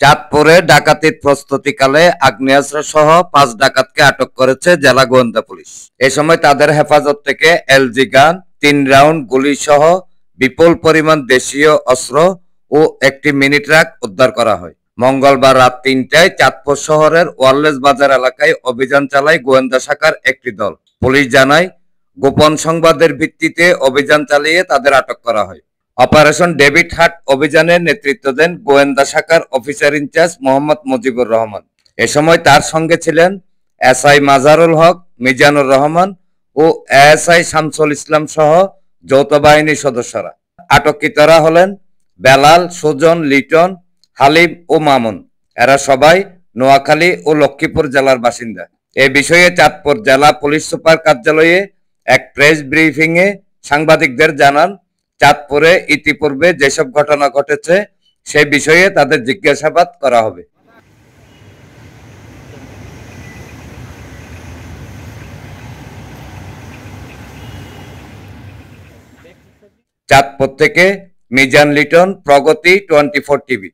চাঁদপুরে ডাকাতির প্রস্তুতিকালে আগ্নেয়াস্ত্র সহ 5 ডাকাতকে আটক করেছে জেলা গোয়েন্দা পুলিশ। এ সময় তাদের হেফাজত থেকে এলজি গান, 3 রাউন্ড গুলি সহ বিপুল পরিমাণ দেশীয় অস্ত্র ও একটি মিনি ট্রাক উদ্ধার করা হয়। মঙ্গলবার রাত 3টায় চাঁদপুর শহরের ওয়ারলেস বাজার এলাকায় অভিযান চালায় গোয়েন্দা শাখার একটি দল। পুলিশ জানায়, গোপন সংবাদের ভিত্তিতে অভিযান চালিয়ে তাদের আটক করা হয়। অপারেশন ডেভিড হাট অভিযানের নেতৃত্ব দেন গোয়েন্দা শাখার অফিসার ইনচার্জ মোহাম্মদ মুজিবুর রহমান। এ সময় তার সঙ্গে ছিলেন এসআই মাজারুল হক, মিজানুর রহমান ও এএসআই শামসুল ইসলাম সহ যৌথ বাহিনীর সদস্যরা। আটককৃতরা হলেন বেলাল, সুজন, লিটন, হালিম ও মামুন। এরা সবাই নোয়াখালী ও লক্ষ্মীপুর জেলার বাসিন্দা। এ বিষয়ে চাঁদপুর জেলা পুলিশ সুপার কার্যালয়ে এক প্রেস ব্রিফিংয়ে সাংবাদিকদের জানান, চাঁদপুরে ইতিপূর্বে যেসব ঘটনা ঘটেছে সে বিষয়ে তাদের জিজ্ঞাসাবাদ করা হবে। চাঁদপুর থেকে মিজান, লিটন, প্রগতি 24 টিভি।